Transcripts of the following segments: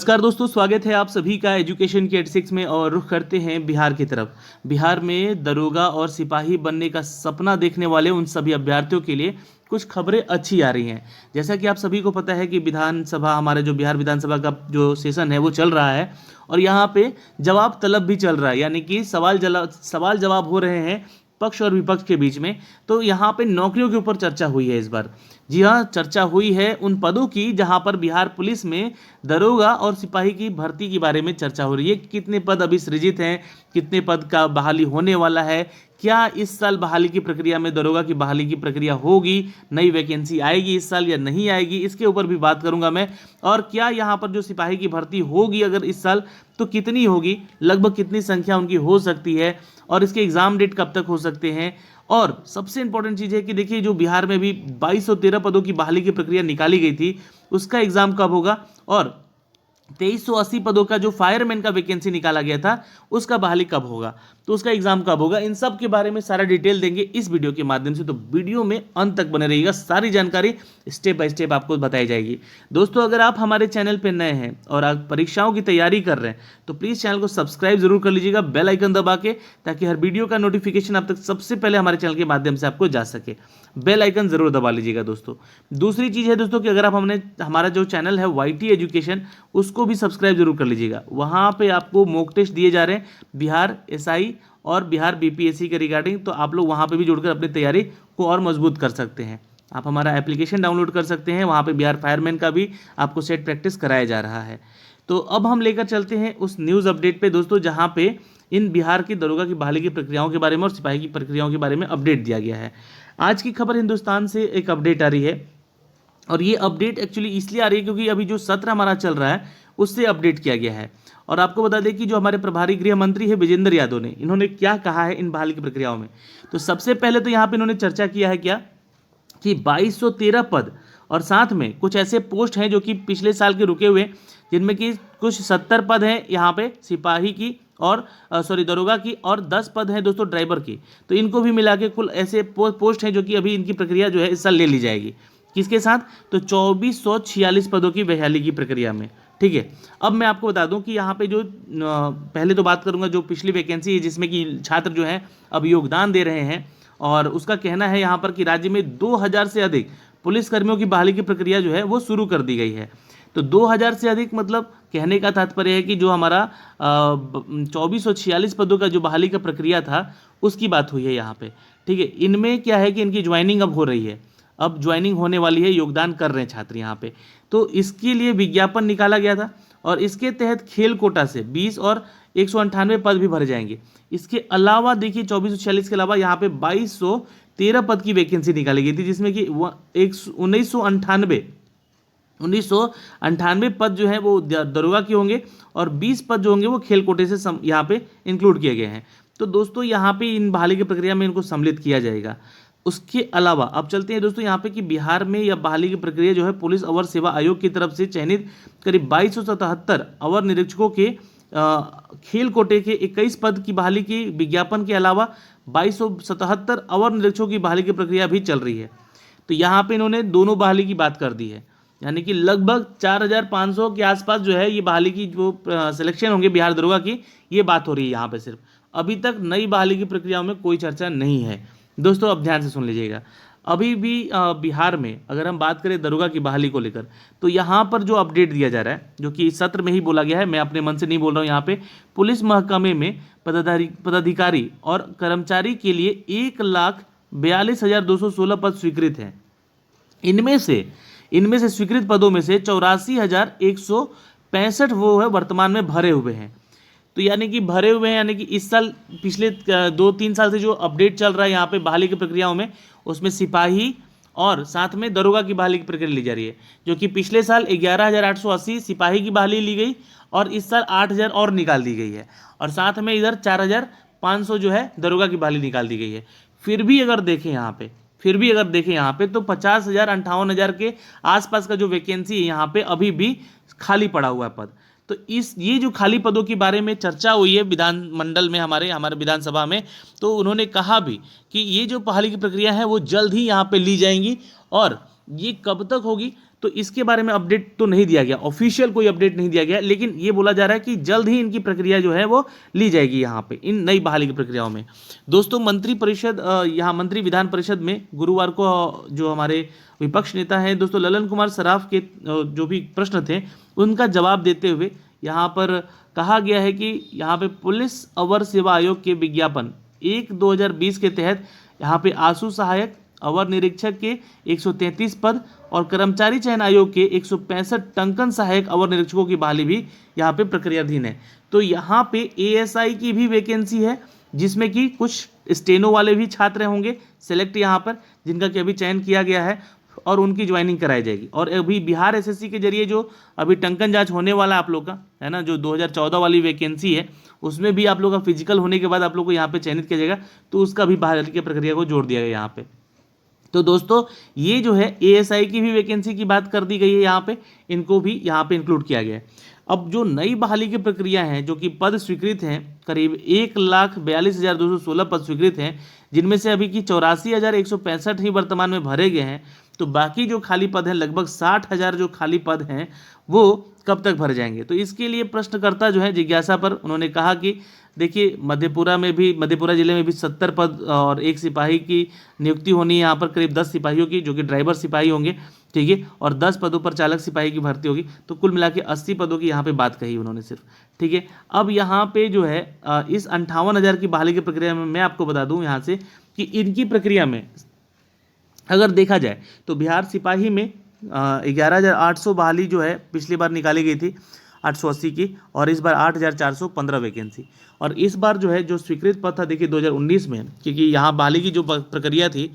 नमस्कार दोस्तों, स्वागत है आप सभी का एजुकेशन के 86 में। और रुख करते हैं बिहार की तरफ। बिहार में दरोगा और सिपाही बनने का सपना देखने वाले उन सभी अभ्यर्थियों के लिए कुछ खबरें अच्छी आ रही हैं। जैसा कि आप सभी को पता है कि विधानसभा, हमारे जो बिहार विधानसभा का जो सेशन है वो चल रहा है और यहाँ पे जवाब तलब भी चल रहा है, यानी कि सवाल जवाब हो रहे हैं पक्ष और विपक्ष के बीच में। तो यहाँ पे नौकरियों के ऊपर चर्चा हुई है इस बार। जी हाँ, चर्चा हुई है उन पदों की जहाँ पर बिहार पुलिस में दरोगा और सिपाही की भर्ती के बारे में चर्चा हो रही है। कितने पद अभी सृजित हैं, कितने पद का बहाली होने वाला है, क्या इस साल बहाली की प्रक्रिया में दरोगा की बहाली की प्रक्रिया होगी, नई वैकेंसी आएगी इस साल या नहीं आएगी, इसके ऊपर भी बात करूंगा मैं। और क्या यहाँ पर जो सिपाही की भर्ती होगी अगर इस साल, तो कितनी होगी, लगभग कितनी संख्या उनकी हो सकती है और इसके एग्जाम डेट कब तक हो सकते हैं। और सबसे इंपॉर्टेंट चीज़ है कि देखिए, जो बिहार में भी 2213 पदों की बहाली की प्रक्रिया निकाली गई थी, उसका एग्जाम कब होगा, और 2380 पदों का जो फायरमैन का वैकेंसी निकाला गया था उसका बहाली कब होगा, तो उसका एग्जाम कब होगा, इन सब के बारे में सारा डिटेल देंगे इस वीडियो के माध्यम से। तो वीडियो में अंत तक बने रहिएगा, सारी जानकारी स्टेप बाय स्टेप आपको बताई जाएगी। दोस्तों, अगर आप हमारे चैनल पर नए हैं और आप परीक्षाओं की तैयारी कर रहे हैं तो प्लीज़ चैनल को सब्सक्राइब जरूर कर लीजिएगा, बेल आइकन दबा के, ताकि हर वीडियो का नोटिफिकेशन आप तक सबसे पहले हमारे चैनल के माध्यम से आपको जा सके। बेल आइकन जरूर दबा लीजिएगा दोस्तों। दूसरी चीज़ है दोस्तों कि अगर आप हमारा जो चैनल है YT एजुकेशन, उसको भी सब्सक्राइब जरूर कर लीजिएगा। वहाँ पे आपको मॉक टेस्ट दिए जा रहे हैं बिहार SI और बिहार BPSC के रिगार्डिंग, तो आप लोग वहाँ पे भी जुड़कर अपनी तैयारी को और मजबूत कर सकते हैं। आप हमारा एप्लीकेशन डाउनलोड कर सकते हैं, वहाँ पे बिहार फायरमैन का भी आपको सेट प्रैक्टिस कराया जा रहा है। तो अब हम लेकर चलते हैं उस न्यूज़ अपडेट पे दोस्तों, जहाँ पे इन बिहार की दरोगा की बहाली की प्रक्रियाओं के बारे में और सिपाही की प्रक्रियाओं के बारे में अपडेट दिया गया है। आज की खबर हिंदुस्तान से एक अपडेट आ रही है और ये अपडेट एक्चुअली इसलिए आ रही है क्योंकि अभी जो सत्र हमारा चल रहा है उससे अपडेट किया गया है। और आपको बता दें कि जो हमारे प्रभारी गृह मंत्री है विजेंद्र यादव ने, इन्होंने क्या कहा है इन बहाली की प्रक्रियाओं में। तो सबसे पहले तो यहाँ पे इन्होंने चर्चा किया है क्या कि 2213 पद और साथ में कुछ ऐसे पोस्ट हैं जो कि पिछले साल के रुके हुए, जिनमें कि कुछ 70 पद हैं यहाँ पे सिपाही की और दरोगा की, और 10 पद हैं दोस्तों ड्राइवर की। तो इनको भी मिला के कुल ऐसे पोस्ट हैं जो कि अभी इनकी प्रक्रिया जो है इस साल ले ली जाएगी। किसके साथ, तो 2446 पदों की बहाली की प्रक्रिया में। ठीक है, अब मैं आपको बता दूं कि यहाँ पे जो पहले तो बात करूंगा जो पिछली वैकेंसी है जिसमें कि छात्र जो हैं अब योगदान दे रहे हैं, और उसका कहना है यहाँ पर कि राज्य में 2000 से अधिक पुलिसकर्मियों की बहाली की प्रक्रिया जो है वो शुरू कर दी गई है। तो 2000 से अधिक मतलब कहने का तात्पर्य है कि जो हमारा 2446 पदों का जो बहाली का प्रक्रिया था उसकी बात हुई है यहाँ पे। ठीक है, इनमें क्या है कि इनकी ज्वाइनिंग अब हो रही है, अब ज्वाइनिंग होने वाली है, योगदान कर रहे हैं छात्र यहाँ पे। तो इसके लिए विज्ञापन निकाला गया था और इसके तहत खेल कोटा से 20 और 198 पद भी भरे जाएंगे। इसके अलावा देखिए 2446 के अलावा यहाँ पे 2213 पद की वैकेंसी निकाली गई थी, जिसमें कि 1998 पद जो है वो दरोगा के होंगे और 20 पद जो होंगे वो खेल कोटे से यहाँ पे इंक्लूड किए गए हैं। तो दोस्तों यहाँ पे इन बहाली की प्रक्रिया में इनको सम्मिलित किया जाएगा। उसके अलावा अब चलते हैं दोस्तों यहाँ पे कि बिहार में यह बहाली की प्रक्रिया जो है पुलिस अवर सेवा आयोग की तरफ से चयनित करीब 2277 अवर निरीक्षकों के खेल कोटे के 21 पद की बहाली की विज्ञापन के अलावा 2277 अवर निरीक्षकों की बहाली की प्रक्रिया भी चल रही है। तो यहाँ पे इन्होंने दोनों बहाली की बात कर दी है, यानी कि लगभग 4500 के आसपास जो है ये बहाली की जो सिलेक्शन होंगे बिहार दरोगा की, ये बात हो रही है यहाँ पे। सिर्फ अभी तक नई बहाली की प्रक्रियाओं में कोई चर्चा नहीं है दोस्तों। अब ध्यान से सुन लीजिएगा, अभी भी बिहार में अगर हम बात करें दरोगा की बहाली को लेकर, तो यहाँ पर जो अपडेट दिया जा रहा है, जो कि इस सत्र में ही बोला गया है, मैं अपने मन से नहीं बोल रहा हूँ, यहाँ पे पुलिस महकमे में पदाधिकारी और कर्मचारी के लिए 1,42,216 पद स्वीकृत हैं। इनमें से स्वीकृत पदों में से 84,165 वो है वर्तमान में भरे हुए हैं। तो यानी कि भरे हुए हैं, यानी कि इस साल पिछले 2-3 साल से जो अपडेट चल रहा है यहाँ पे बहाली की प्रक्रियाओं में, उसमें सिपाही और साथ में दरोगा की बहाली की प्रक्रिया ली जा रही है। जो कि पिछले साल 11,880 सिपाही की बहाली ली गई और इस साल 8,000 और निकाल दी गई है, और साथ में इधर 4,500 जो है दरोगा की बहाली निकाल दी गई है। फिर भी अगर देखें यहाँ पे तो 50,000 58,000 के आसपास का जो वैकेंसी है यहाँ पे अभी भी खाली पड़ा हुआ है पद। तो ये जो खाली पदों के बारे में चर्चा हुई है विधानमंडल में, हमारे विधानसभा में, तो उन्होंने कहा भी कि ये जो बहाली की प्रक्रिया है वो जल्द ही यहाँ पे ली जाएंगी। और ये कब तक होगी, तो इसके बारे में अपडेट तो नहीं दिया गया, ऑफिशियल कोई अपडेट नहीं दिया गया, लेकिन ये बोला जा रहा है कि जल्द ही इनकी प्रक्रिया जो है वो ली जाएगी यहाँ पे इन नई बहाली की प्रक्रियाओं में। दोस्तों मंत्री परिषद यहाँ मंत्री विधान परिषद में गुरुवार को जो हमारे विपक्ष नेता हैं दोस्तों ललन कुमार सराफ के जो भी प्रश्न थे उनका जवाब देते हुए यहाँ पर कहा गया है कि यहाँ पे पुलिस अवर सेवा आयोग के विज्ञापन 1/2020 के तहत यहाँ पे आंसू सहायक अवर निरीक्षक के 133 पद और कर्मचारी चयन आयोग के 165 टंकन सहायक अवर निरीक्षकों की बहाली भी यहाँ पे प्रक्रियाधीन है। तो यहाँ पे एएसआई की भी वैकेंसी है जिसमें कि कुछ स्टेनो वाले भी छात्र होंगे सेलेक्ट यहाँ पर जिनका कि अभी चयन किया गया है और उनकी ज्वाइनिंग कराई जाएगी। और अभी बिहार एसएससी के जरिए जो अभी टंकन जांच होने वाला है आप लोग का है ना, जो 2014 वाली वैकेंसी है उसमें भी आप लोग का फिजिकल होने के बाद आप लोग को यहाँ पे चयनित किया जाएगा, तो उसका भी बहाली की प्रक्रिया को जोड़ दिया गया यहाँ पे। तो दोस्तों ये जो है एएसआई की भी वैकेंसी की बात कर दी गई है यहाँ पे, इनको भी यहाँ पे इंक्लूड किया गया है। अब जो नई बहाली की प्रक्रिया है जो कि पद स्वीकृत हैं करीब 1,42,216 पद स्वीकृत हैं जिनमें से अभी की 84,165 ही वर्तमान में भरे गए हैं। तो बाकी जो खाली पद हैं लगभग 60,000 जो खाली पद हैं वो कब तक भर जाएंगे। तो इसके लिए प्रश्नकर्ता जो है जिज्ञासा पर उन्होंने कहा कि देखिए मधेपुरा जिले में भी 70 पद और एक सिपाही की नियुक्ति होनी है यहाँ पर, करीब 10 सिपाहियों की जो कि ड्राइवर सिपाही होंगे, ठीक है, और 10 पदों पर चालक सिपाही की भर्ती होगी। तो कुल मिला के 80 पदों की यहाँ पे बात कही उन्होंने सिर्फ, ठीक है। अब यहाँ पे जो है इस 58,000 की बहाली की प्रक्रिया में मैं आपको बता दूँ यहाँ से कि इनकी प्रक्रिया में अगर देखा जाए तो बिहार सिपाही में 11,800 बहाली जो है पिछली बार निकाली गई थी 880 की, और इस बार 8,415 वैकेंसी। और इस बार जो है जो स्वीकृत पद था देखिए 2019 में, क्योंकि यहाँ बहाली की जो प्रक्रिया थी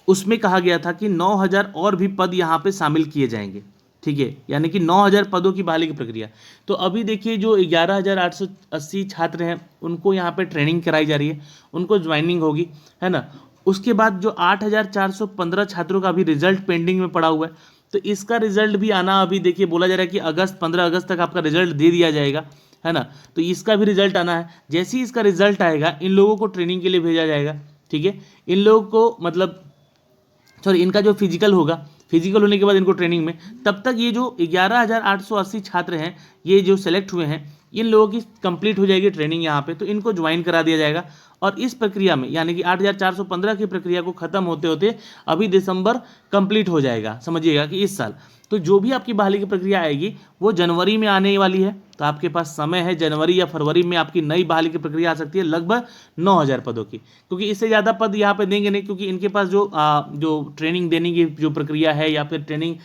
उसमें कहा गया था कि 9,000 और भी पद यहाँ पे शामिल किए जाएंगे, ठीक है, यानी कि 9,000 पदों की बहाली की प्रक्रिया। तो अभी देखिए जो 11,880 छात्र हैं उनको यहाँ पे ट्रेनिंग कराई जा रही है, उनको ज्वाइनिंग होगी, है ना। उसके बाद जो 8,415 छात्रों का अभी रिजल्ट पेंडिंग में पड़ा हुआ है, तो इसका रिजल्ट भी आना अभी देखिए बोला जा रहा है कि 15 अगस्त तक आपका रिजल्ट दे दिया जाएगा, है ना। तो इसका भी रिजल्ट आना है, जैसे ही इसका रिजल्ट आएगा इन लोगों को ट्रेनिंग के लिए भेजा जाएगा, ठीक है। इन लोगों को मतलब इनका जो फिजिकल होगा, फिजिकल होने के बाद इनको ट्रेनिंग में, तब तक ये जो 11,880 छात्र हैं ये जो सेलेक्ट हुए हैं इन लोगों की कंप्लीट हो जाएगी ट्रेनिंग यहाँ पे, तो इनको ज्वाइन करा दिया जाएगा। और इस प्रक्रिया में यानी कि 8,415 की प्रक्रिया को खत्म होते होते अभी दिसंबर कंप्लीट हो जाएगा, समझिएगा कि इस साल। तो जो भी आपकी बहाली की प्रक्रिया आएगी वो जनवरी में आने वाली है, तो आपके पास समय है, जनवरी या फरवरी में आपकी नई बहाली की प्रक्रिया आ सकती है लगभग 9,000 पदों की, क्योंकि इससे ज़्यादा पद यहाँ पे देंगे नहीं, क्योंकि इनके पास जो ट्रेनिंग देने की जो प्रक्रिया है या फिर ट्रेनिंग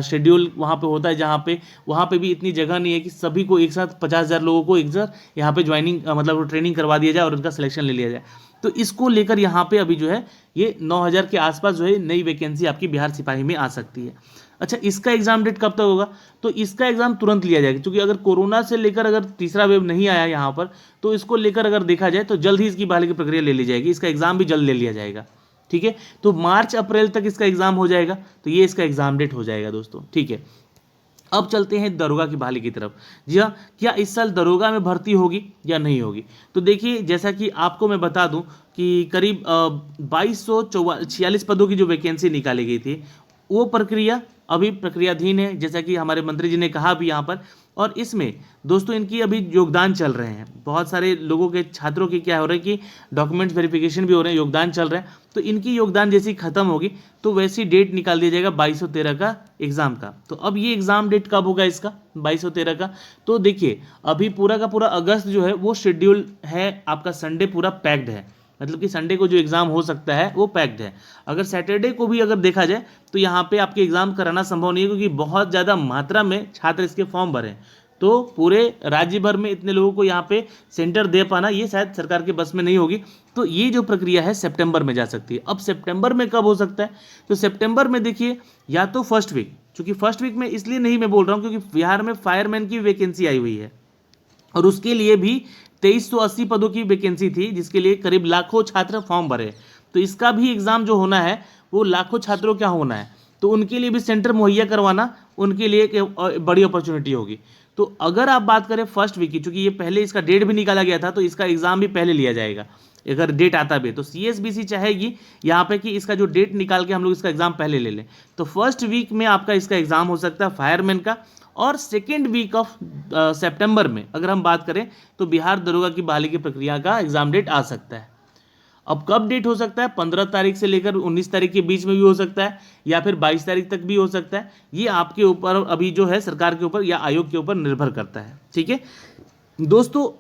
शेड्यूल वहाँ पे होता है जहाँ पे वहाँ पे भी इतनी जगह नहीं है कि सभी को एक साथ 50,000 लोगों को एक साथ यहाँ पे ज्वाइनिंग मतलब ट्रेनिंग करवा दिया जाए और उनका सिलेक्शन ले लिया जाए। तो इसको लेकर यहाँ पे अभी जो है ये 9,000 के आसपास जो है नई वैकेंसी आपकी बिहार सिपाही में आ सकती है। अच्छा, इसका एग्जाम डेट कब तक होगा? तो इसका एग्जाम तुरंत लिया जाएगा, क्योंकि अगर कोरोना से लेकर अगर तीसरा वेव नहीं आया यहाँ पर तो इसको लेकर अगर देखा जाए तो जल्द ही इसकी बहाली की प्रक्रिया ले ली जाएगी, इसका एग्जाम भी जल्द ले लिया जाएगा, ठीक है। तो मार्च अप्रैल तक इसका एग्जाम हो जाएगा, तो ये इसका एग्जाम डेट हो जाएगा दोस्तों, ठीक है। अब चलते हैं दरोगा की बहाली की तरफ। जी हाँ, क्या इस साल दरोगा में भर्ती होगी या नहीं होगी? तो देखिए जैसा कि आपको मैं बता दूं कि करीब 2,246 पदों की जो वैकेंसी निकाली गई थी वो प्रक्रिया अभी प्रक्रियाधीन है, जैसा कि हमारे मंत्री जी ने कहा भी यहाँ पर। और इसमें दोस्तों इनकी अभी योगदान चल रहे हैं, बहुत सारे लोगों के छात्रों की क्या हो रहा है कि डॉक्यूमेंट्स वेरिफिकेशन भी हो रहे हैं, योगदान चल रहे हैं। तो इनकी योगदान जैसी खत्म होगी तो वैसी डेट निकाल दिया जाएगा 2213 का एग्ज़ाम का। तो अब ये एग्ज़ाम डेट कब होगा इसका 2213 का? तो देखिए अभी पूरा का पूरा अगस्त जो है वो शेड्यूल है आपका, संडे पूरा पैक्ड है, मतलब कि संडे को जो एग्ज़ाम हो सकता है वो पैक्ड है। अगर सैटरडे को भी अगर देखा जाए तो यहाँ पे आपके एग्ज़ाम कराना संभव नहीं है, क्योंकि बहुत ज़्यादा मात्रा में छात्र इसके फॉर्म भरे, तो पूरे राज्य भर में इतने लोगों को यहाँ पे सेंटर दे पाना ये शायद सरकार के बस में नहीं होगी। तो ये जो प्रक्रिया है सितंबर में जा सकती है। अब सितंबर में कब हो सकता है? तो सितंबर में देखिए या तो फर्स्ट वीक, चूँकि फर्स्ट वीक में इसलिए नहीं मैं बोल रहा हूँ क्योंकि बिहार में फायरमैन की वैकेंसी आई हुई है और उसके लिए भी 2,380 पदों की वैकेंसी थी, जिसके लिए करीब लाखों छात्र फॉर्म भरे। तो इसका भी एग्ज़ाम जो होना है वो लाखों छात्रों क्या होना है, तो उनके लिए भी सेंटर मुहैया करवाना उनके लिए एक बड़ी अपॉर्चुनिटी होगी। तो अगर आप बात करें फर्स्ट वीक की, चूँकि ये पहले इसका डेट भी निकाला गया था तो इसका एग्ज़ाम भी पहले लिया जाएगा, अगर डेट आता भी है तो CSBC चाहेगी यहाँ पे कि इसका जो डेट निकाल के हम लोग इसका एग्जाम पहले ले लें। तो फर्स्ट वीक में आपका इसका एग्जाम हो सकता है फायरमैन का, और सेकेंड वीक ऑफ सितंबर में अगर हम बात करें तो बिहार दरोगा की बहाली की प्रक्रिया का एग्जाम डेट आ सकता है। अब कब डेट हो सकता है, 15 तारीख से लेकर 19 तारीख के बीच में भी हो सकता है, या फिर 22 तारीख तक भी हो सकता है। ये आपके ऊपर अभी जो है सरकार के ऊपर या आयोग के ऊपर निर्भर करता है। ठीक है दोस्तों,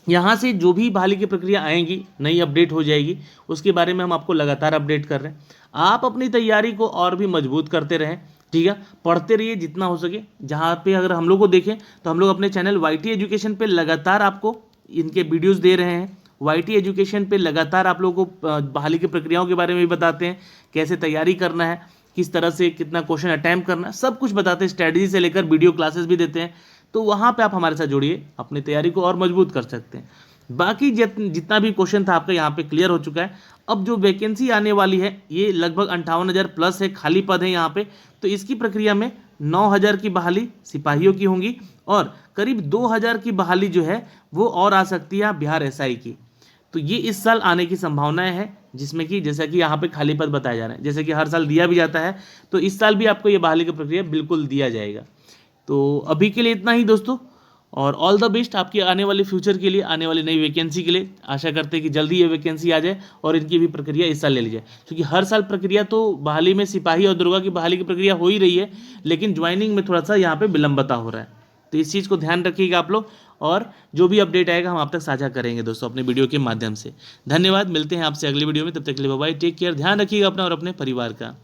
यहाँ से जो भी बहाली की प्रक्रिया आएंगी, नई अपडेट हो जाएगी, उसके बारे में हम आपको लगातार अपडेट कर रहे हैं। आप अपनी तैयारी को और भी मजबूत करते रहें। ठीक है, पढ़ते रहिए जितना हो सके। जहाँ पे अगर हम लोग को देखें तो हम लोग अपने चैनल YT एजुकेशन पे लगातार आपको इनके वीडियोस दे रहे हैं। YT एजुकेशन पे लगातार आप लोगों को बहाली की प्रक्रियाओं के बारे में भी बताते हैं, कैसे तैयारी करना है, किस तरह से कितना क्वेश्चन अटैम्प्ट करना है, सब कुछ बताते हैं। स्ट्रैटेजी से लेकर वीडियो क्लासेस भी देते हैं। तो वहाँ पे आप हमारे साथ जुड़िए, अपनी तैयारी को और मजबूत कर सकते हैं। बाकी जितना भी क्वेश्चन था आपका यहाँ पे क्लियर हो चुका है। अब जो वैकेंसी आने वाली है ये लगभग 58,000 प्लस है, खाली पद है यहाँ पे। तो इसकी प्रक्रिया में 9,000 की बहाली सिपाहियों की होंगी, और करीब 2,000 की बहाली जो है वो और आ सकती है बिहार SI की। तो ये इस साल आने की संभावनाएं हैं, जिसमें कि जैसा कि यहाँ पे खाली पद बताए जा रहे हैं, जैसे कि हर साल दिया भी जाता है, तो इस साल भी आपको ये बहाली की प्रक्रिया बिल्कुल दिया जाएगा। तो अभी के लिए इतना ही दोस्तों, और ऑल द बेस्ट आपके आने वाले फ्यूचर के लिए, आने वाली नई वैकेंसी के लिए। आशा करते हैं कि जल्दी ये वैकेंसी आ जाए और इनकी भी प्रक्रिया इस साल ले ली जाए, क्योंकि हर साल प्रक्रिया तो बहाली में सिपाही और दरोगा की बहाली की प्रक्रिया हो ही रही है, लेकिन ज्वाइनिंग में थोड़ा सा यहाँ पे विलंबता हो रहा है। तो इस चीज़ को ध्यान रखिएगा आप लोग, और जो भी अपडेट आएगा हम आप तक साझा करेंगे दोस्तों अपने वीडियो के माध्यम से। धन्यवाद, मिलते हैं आपसे अगली वीडियो में, तब तक के लिए बाय बाय, टेक केयर, ध्यान रखिएगा अपना और अपने परिवार का।